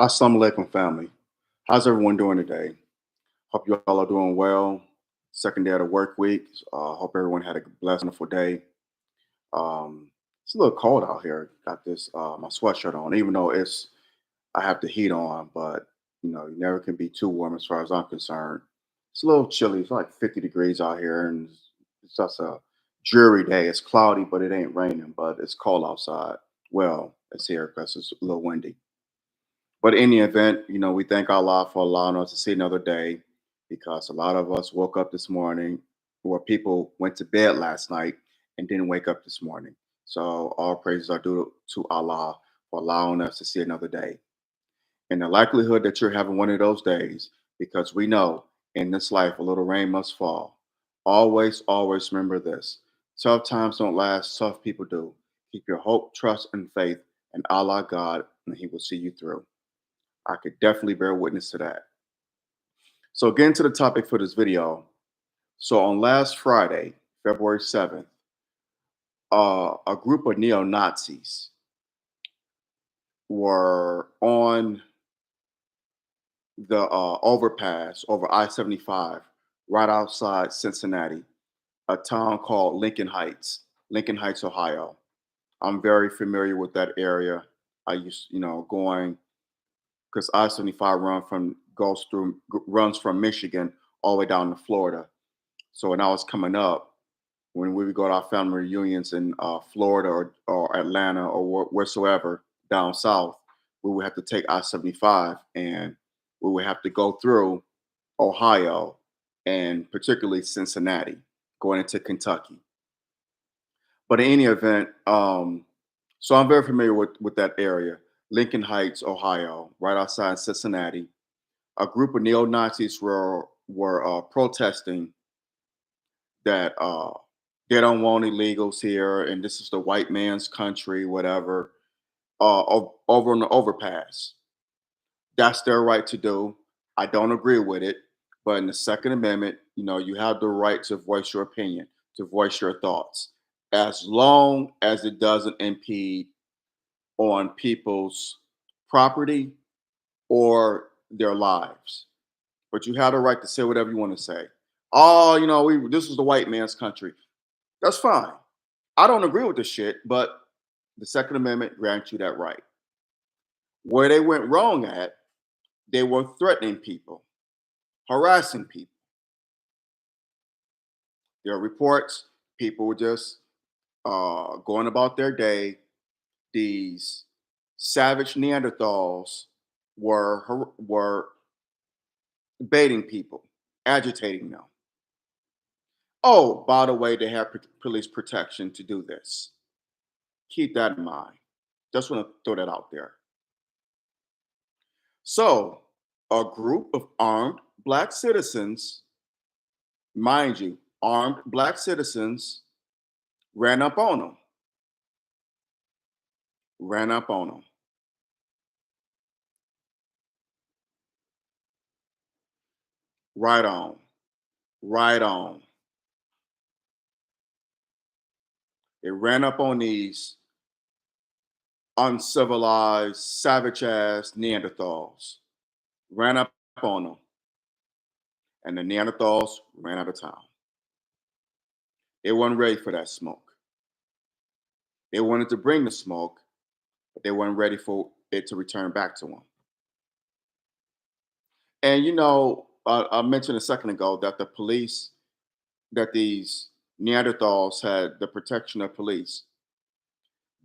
Assalamu alaikum, family. How's everyone doing today? Hope you all are doing well. Second day of the work week. Hope everyone had a blessed, wonderful day. It's a little cold out here. Got this my sweatshirt on, even though it's I have the heat on, but you never can be too warm as far as I'm concerned. It's a little chilly. It's like 50 degrees out here, and it's just a dreary day. It's cloudy, but it ain't raining. But it's cold outside. Well, it's here because it's a little windy. But in the event, we thank Allah for allowing us to see another day because a lot of us woke up this morning or people went to bed last night and didn't wake up this morning. So all praises are due to Allah for allowing us to see another day. And the likelihood that you're having one of those days, because we know in this life a little rain must fall. Always remember this. Tough times don't last, tough people do. Keep your hope, trust, and faith in Allah God, and He will see you through. I could definitely bear witness to that. So, getting to the topic for this video. So, on last Friday, February 7th, a group of neo Nazis were on the overpass over I 75 right outside Cincinnati, a town called Lincoln Heights, Ohio. I'm very familiar with that area. I used, going because I-75 runs from Michigan all the way down to Florida. So when I was coming up, when we would go to our family reunions in Florida or Atlanta or wheresoever down south, we would have to take I-75 and we would have to go through Ohio and particularly Cincinnati, going into Kentucky. But in any event, so I'm very familiar with that area, Lincoln Heights, Ohio, right outside Cincinnati. A group of neo Nazis were protesting that they don't want illegals here, and this is the white man's country, whatever. Over on the overpass, that's their right to do. I don't agree with it, but in the Second Amendment, you have the right to voice your opinion, to voice your thoughts, as long as it doesn't impede on people's property or their lives. But you have the right to say whatever you want to say. Oh, this is the white man's country. That's fine. I don't agree with this shit, but the Second Amendment grants you that right. Where they went wrong at, they were threatening people, harassing people. There are reports, people were just going about their day. These savage Neanderthals were baiting people, agitating them. Oh, by the way, they have police protection to do this. Keep that in mind. Just want to throw that out there. So, a group of armed black citizens, mind you, armed black citizens ran up on them, ran up on them. Right on, right on. They ran up on these uncivilized, savage ass Neanderthals, ran up on them, and the Neanderthals ran out of town. They weren't ready for that smoke. They wanted to bring the smoke, but they weren't ready for it to return back to them. And I mentioned a second ago that that these Neanderthals had the protection of police.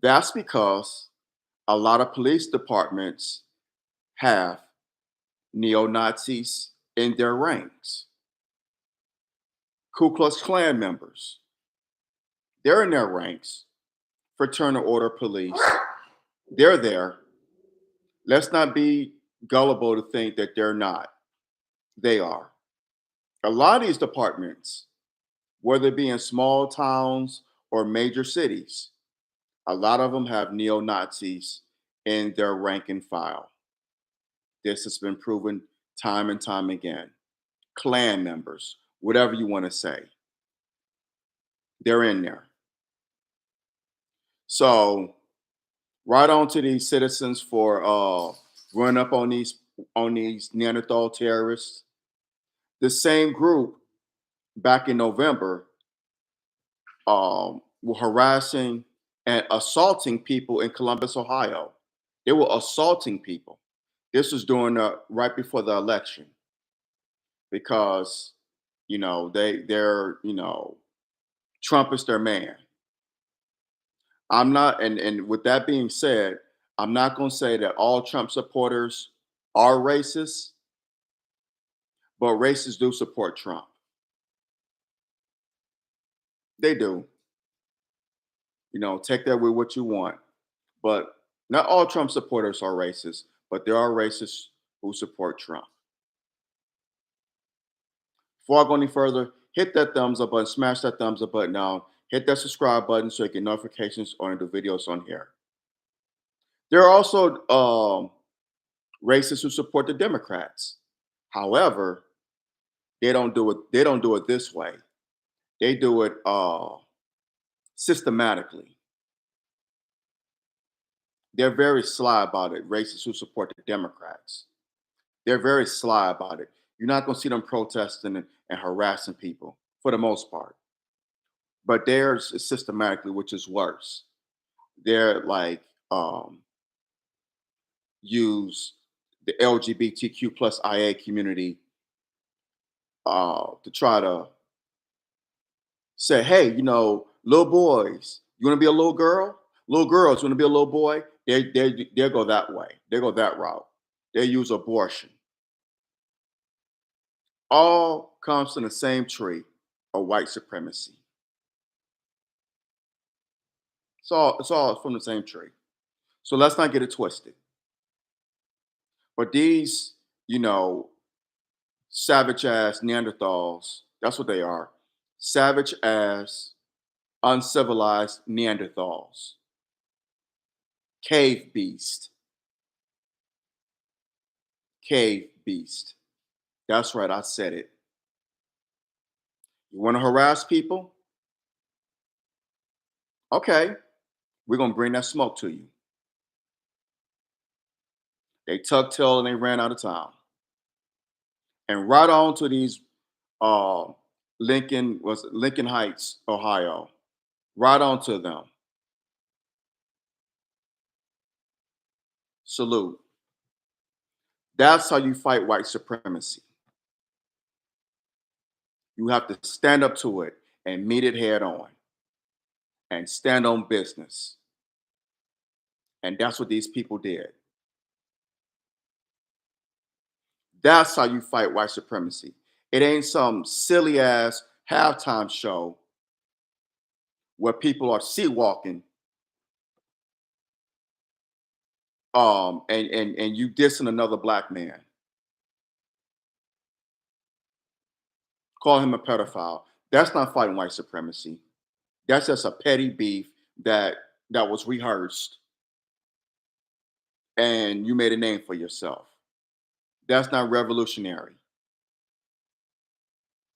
That's because a lot of police departments have neo Nazis in their ranks. Ku Klux Klan members, they're in their ranks. Fraternal Order Police, they're there. Let's not be gullible to think that they're not. They are. A lot of these departments, whether it be in small towns or major cities, a lot of them have neo Nazis in their rank and file. This has been proven time and time again. Klan members, whatever you want to say, they're in there. So, right on to these citizens for run up on these Neanderthal terrorists. The same group back in November were harassing and assaulting people in Columbus, Ohio. They were assaulting people. This was during right before the election because they're Trump is their man. I'm not, and with that being said, I'm not going to say that all Trump supporters are racist, but racists do support Trump. They do. Take that with what you want. But not all Trump supporters are racist, but there are racists who support Trump. Before I go any further, hit that thumbs up button, smash that thumbs up button down, hit that subscribe button so you get notifications on the videos on here. There are also racists who support the Democrats. However, they don't do it. They don't do it this way. They do it systematically. They're very sly about it. Racists who support the Democrats, they're very sly about it. You're not going to see them protesting and harassing people for the most part. But theirs is systematically, which is worse. They're like use the LGBTQ plus IA community to try to say, hey, little boys, you want to be a little girl? Little girls want to be a little boy? They go that way. They go that route. They use abortion. All comes from the same tree of white supremacy. It's all from the same tree. So let's not get it twisted. But these, savage ass Neanderthals, that's what they are. Savage ass, uncivilized Neanderthals. Cave beast. Cave beast. That's right, I said it. You want to harass people? Okay, we're going to bring that smoke to you. They tucked tail and they ran out of town. And right on to these Lincoln Heights, Ohio. Right on to them. Salute. That's how you fight white supremacy. You have to stand up to it and meet it head on and stand on business. And that's what these people did. That's how you fight white supremacy. It ain't some silly ass halftime show where people are sea walking and you dissing another black man. Call him a pedophile. That's not fighting white supremacy. That's just a petty beef that was rehearsed and you made a name for yourself. That's not revolutionary.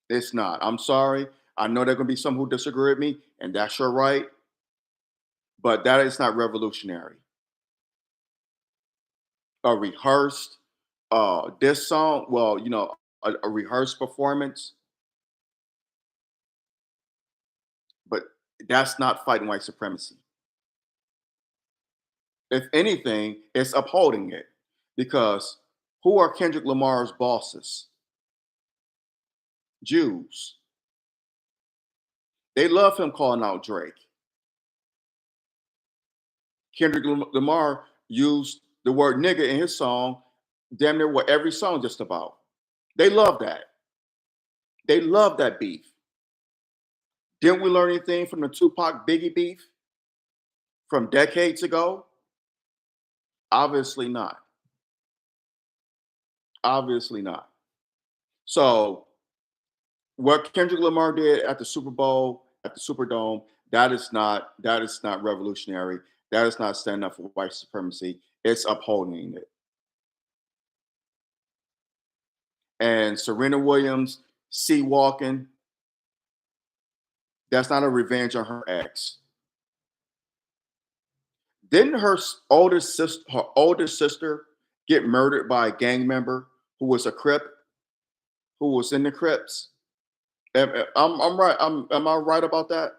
It's not. I'm sorry. I know there are going to be some who disagree with me, and that's your right. But that is not revolutionary. A rehearsed this song, well, a rehearsed performance, but that's not fighting white supremacy. If anything, it's upholding it because who are Kendrick Lamar's bosses? Jews. They love him calling out Drake. Kendrick Lamar used the word nigga in his song, damn near what every song just about. They love that. They love that beef. Didn't we learn anything from the Tupac Biggie beef from decades ago? Obviously not. Obviously not. So what Kendrick Lamar did at the Super Bowl, at the Superdome, that is not revolutionary. That is not standing up for white supremacy. It's upholding it. And Serena Williams, sea walking, that's not a revenge on her ex. Didn't her older sister get murdered by a gang member who was a Crip, who was in the Crips. I'm right. Am I right about that?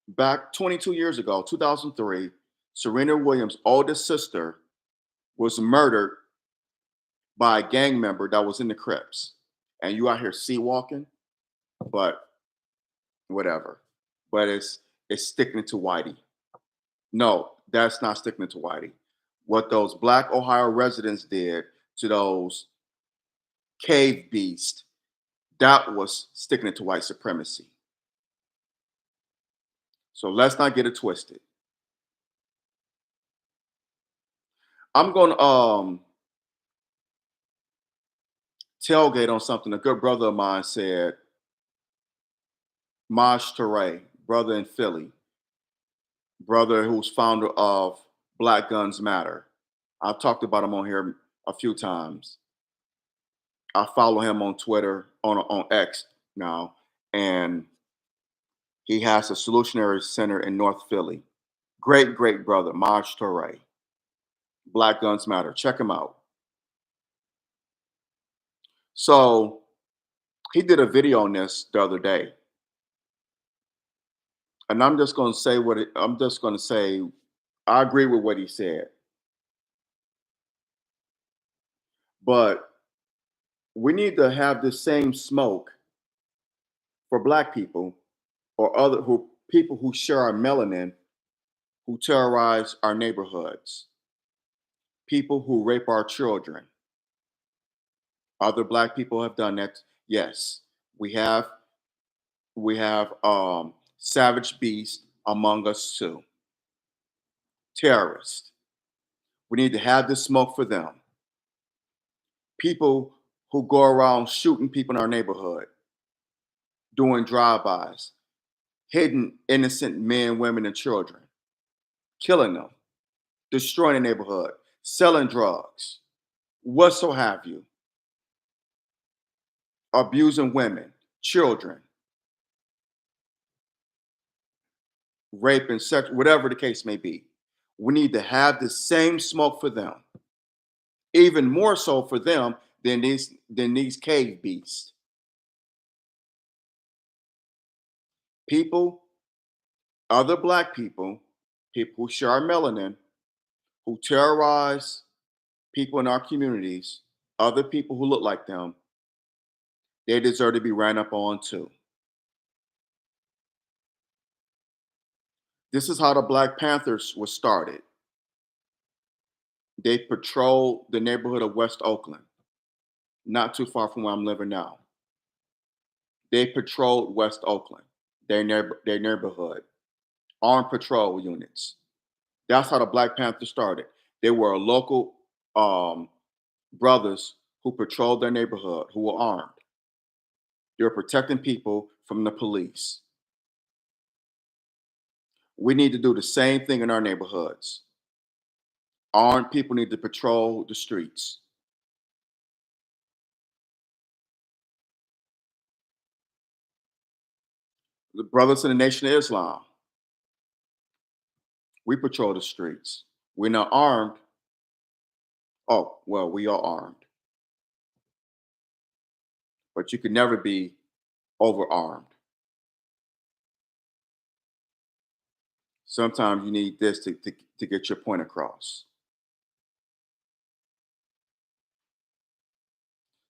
Back 22 years ago, 2003, Serena Williams' oldest sister was murdered by a gang member that was in the Crips. And you out here sea walking, but whatever. But it's sticking to Whitey. No, that's not sticking to Whitey. What those black Ohio residents did to those cave beasts, that was sticking it to white supremacy. So let's not get it twisted. I'm gonna tailgate on something a good brother of mine said, Maj Toure, brother in Philly, brother who's founder of Black Guns Matter. I've talked about him on here a few times. I follow him on Twitter, on X now, and he has a solutionary center in North Philly. Great, great brother, Maj Toure. Black Guns Matter. Check him out. So he did a video on this the other day. And I'm just going to say I'm just going to say, I agree with what he said. But we need to have the same smoke for black people or other people who share our melanin, who terrorize our neighborhoods, people who rape our children. Other black people have done that. Yes, we have savage beasts among us too. Terrorists. We need to have this smoke for them. People who go around shooting people in our neighborhood, doing drive-bys, hitting innocent men, women, and children, killing them, destroying the neighborhood, selling drugs, what so have you, abusing women, children, raping, sex, whatever the case may be. We need to have the same smoke for them, even more so for them than these cave beasts. People, other black people who share our melanin, who terrorize people in our communities, other people who look like them, they deserve to be ran up on too. This is how the Black Panthers was started. They patrolled the neighborhood of West Oakland, not too far from where I'm living now. They patrolled West Oakland, their neighborhood, armed patrol units. That's how the Black Panthers started. They were local um, brothers who patrolled their neighborhood, who were armed. They were protecting people from the police. We need to do the same thing in our neighborhoods. Armed people need to patrol the streets. The brothers in the Nation of Islam, we patrol the streets. We're not armed. Oh, well, we are armed, but you can never be overarmed. Sometimes you need this to get your point across.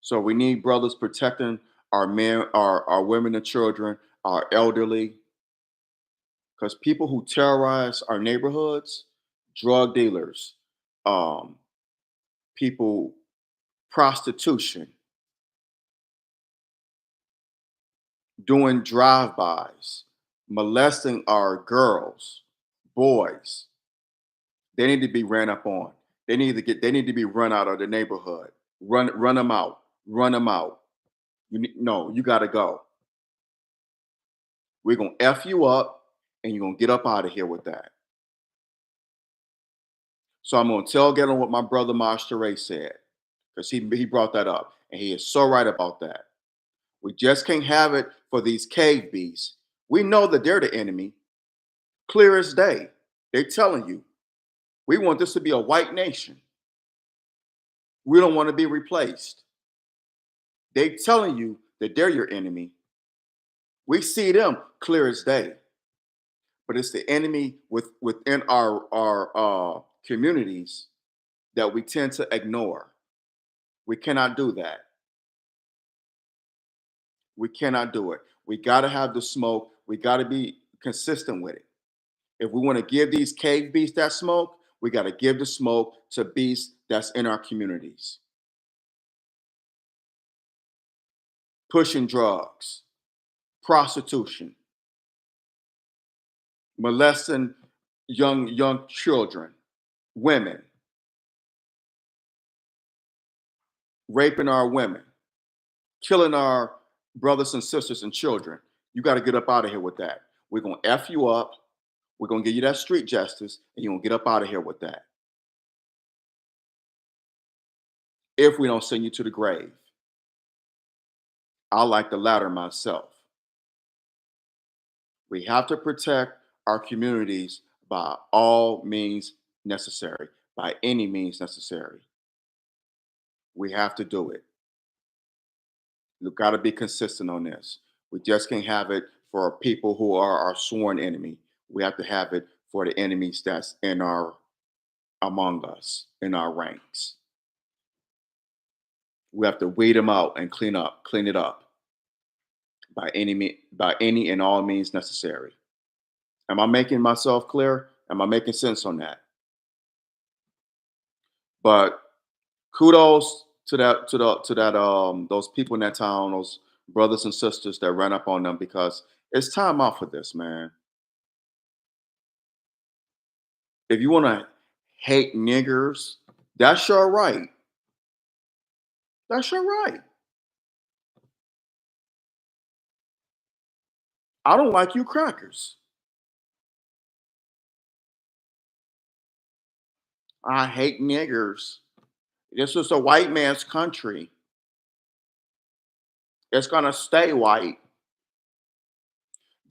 So we need brothers protecting our men, our women and children, our elderly, because people who terrorize our neighborhoods, drug dealers, um, people, prostitution, doing drive-bys, molesting our girls, boys, they need to be ran up on. They need to be run out of the neighborhood. Run them out. Run them out. No, you gotta go. We're gonna F you up and you're gonna get up out of here with that. So I'm gonna tailgate on what my brother Maj Toure said, because he brought that up. And he is so right about that. We just can't have it for these cave beasts. We know that they're the enemy, clear as day. They're telling you, we want this to be a white nation. We don't want to be replaced. They telling you that they're your enemy. We see them clear as day, but it's the enemy within our communities that we tend to ignore. We cannot do that. We cannot do it. We got to have the smoke. We got to be consistent with it. If we want to give these cave beasts that smoke, we got to give the smoke to beasts that's in our communities, pushing drugs, prostitution, molesting young children, women, raping our women, killing our brothers and sisters and children. You got to get up out of here with that. We're gonna f you up. We're gonna give you that street justice, and you're gonna get up out of here with that. If we don't send you to the grave, I like the latter myself. We have to protect our communities by all means necessary, by any means necessary. We have to do it. We've got to be consistent on this. We just can't have it for people who are our sworn enemy. We have to have it for the enemies that's in our among us, in our ranks. We have to weed them out and clean it up by any and all means necessary. Am I making myself clear? Am I making sense on that? But kudos to that those people in that town, those brothers and sisters that ran up on them because it's time out for this, man. If you want to hate niggers, that's your right. That's your right. I don't like you crackers. I hate niggers. This is a white man's country. It's gonna stay white.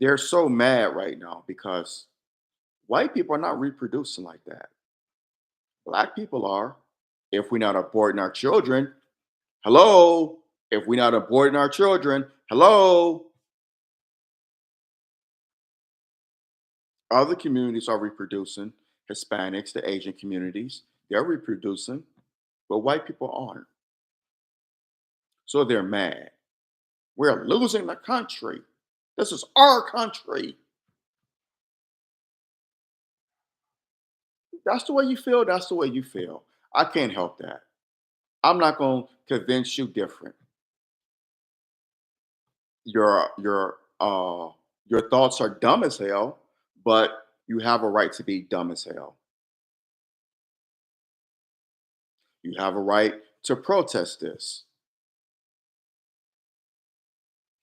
They're so mad right now because white people are not reproducing like that. Black people are. If we're not aborting our children, hello. If we're not aborting our children, hello. Other communities are reproducing. Hispanics, the Asian communities, they're reproducing, but white people aren't. So they're mad. We're losing the country. This is our country. That's the way you feel. That's the way you feel. I can't help that. I'm not going to convince you different. Your thoughts are dumb as hell, but you have a right to be dumb as hell. You have a right to protest this.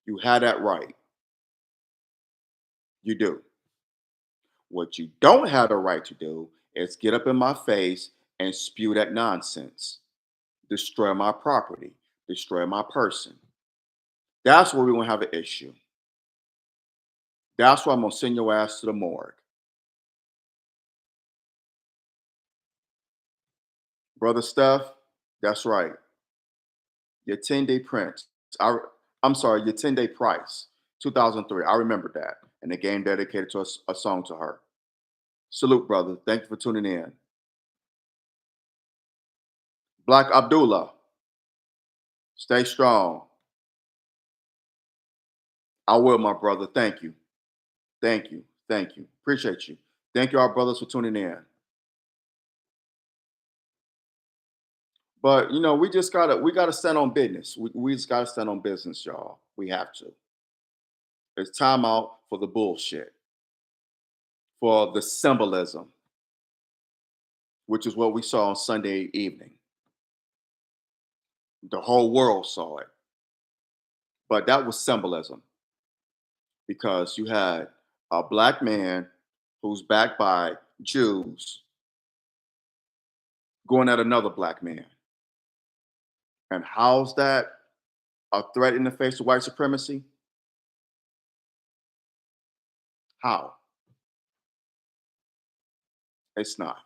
You have that right. You do. What you don't have the right to do is get up in my face and spew that nonsense, destroy my property, destroy my person. That's where we're gonna have an issue. That's why I'm gonna send your ass to the morgue. Brother Steph, that's right. Your 10-day Prince. I, I'm sorry, your 10-day price. 2003. I remember that. And the game dedicated to a song to her. Salute, brother. Thank you for tuning in. Black Abdullah, stay strong. I will, my brother. Thank you. Thank you. Thank you. Appreciate you. Thank you, our brothers, for tuning in. But we gotta stand on business. We just gotta stand on business, y'all. We have to. It's time out for the bullshit, for the symbolism, which is what we saw on Sunday evening. The whole world saw it. But that was symbolism because you had a black man who's backed by Jews going at another black man. And how's that a threat in the face of white supremacy? How? It's not.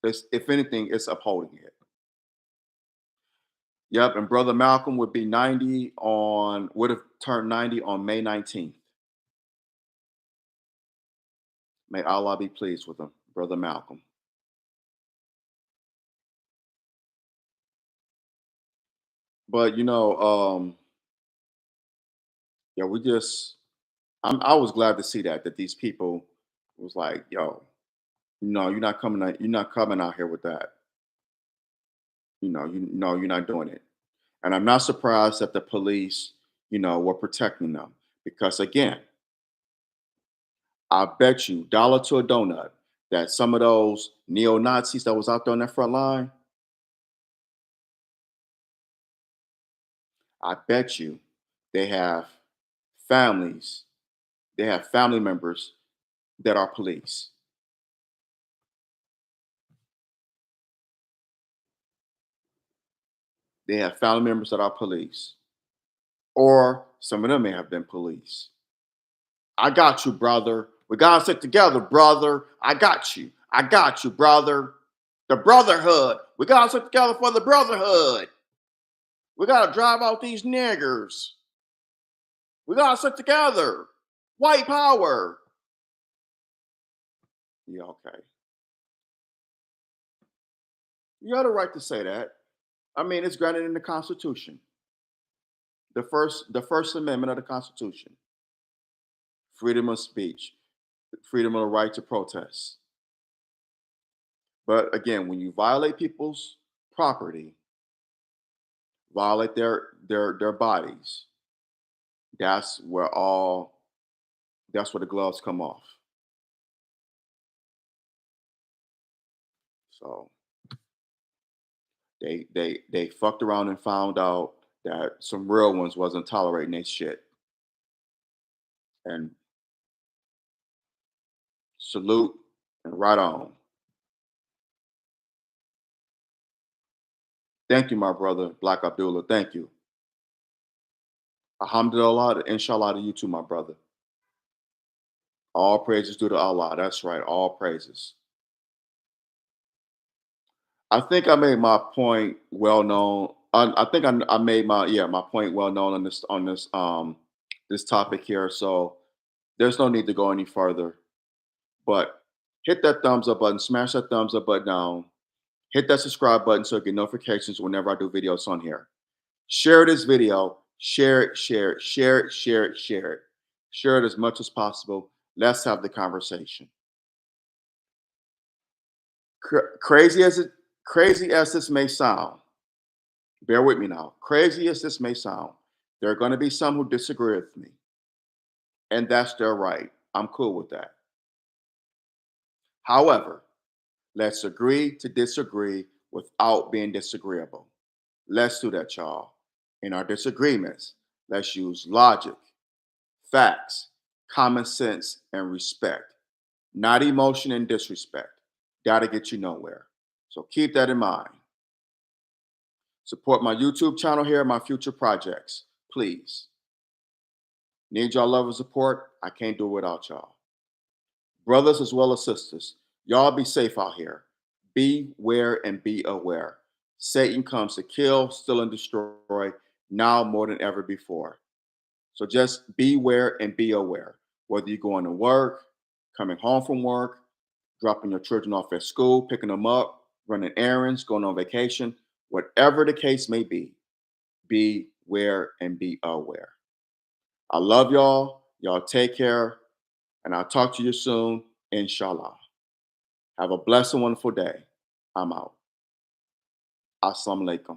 It's, if anything, it's upholding it. Yep, and brother Malcolm would have turned 90 on May 19th. May Allah be pleased with him, brother Malcolm. But yeah, I was glad to see that these people was like, yo, no, you're not coming out here with that. You're not doing it. And I'm not surprised that the police, were protecting them. Because again, I bet you dollar to a donut that some of those neo-Nazis that was out there on that front line, I bet you they have families, they have family members that are police. They have family members that are police. Or some of them may have been police. I got you, brother. We gotta stick together, brother. I got you. I got you, brother. The brotherhood. We gotta stick together for the brotherhood. We gotta drive out these niggers. We gotta stick together. White power. Yeah, okay. You got a right to say that. I mean, it's granted in the Constitution. The first amendment of the Constitution. Freedom of speech, freedom of the right to protest. But again, when you violate people's property, violate their bodies, that's where all that's where the gloves come off. So they fucked around and found out that some real ones wasn't tolerating their shit. And salute and right on. Thank you, my brother, Black Abdullah. Thank you. Alhamdulillah, inshallah to you too, my brother. All praises due to Allah. That's right. All praises. I think I made my point well known. I think I made my point well known on this topic here. So there's no need to go any further. But hit that thumbs up button, smash that thumbs up button down, hit that subscribe button so you get notifications whenever I do videos on here. Share this video, share it, share it, share it, share it, share it. Share it as much as possible. Let's have the conversation. Crazy as this may sound, bear with me now. Crazy as this may sound, there are going to be some who disagree with me, and that's their right. I'm cool with that. However, let's agree to disagree without being disagreeable. Let's do that, y'all. In our disagreements, let's use logic, facts, common sense, and respect, not emotion and disrespect. That'll get you nowhere. So keep that in mind. Support my YouTube channel here, my future projects, please. Need y'all love and support. I can't do it without y'all. Brothers as well as sisters, y'all be safe out here. Beware and be aware. Satan comes to kill, steal, and destroy now more than ever before. So just beware and be aware. Whether you're going to work, coming home from work, dropping your children off at school, picking them up, running errands, going on vacation, whatever the case may be beware and be aware. I love y'all. Y'all take care. And I'll talk to you soon, inshallah. Have a blessed and wonderful day. I'm out. Assalamu alaikum.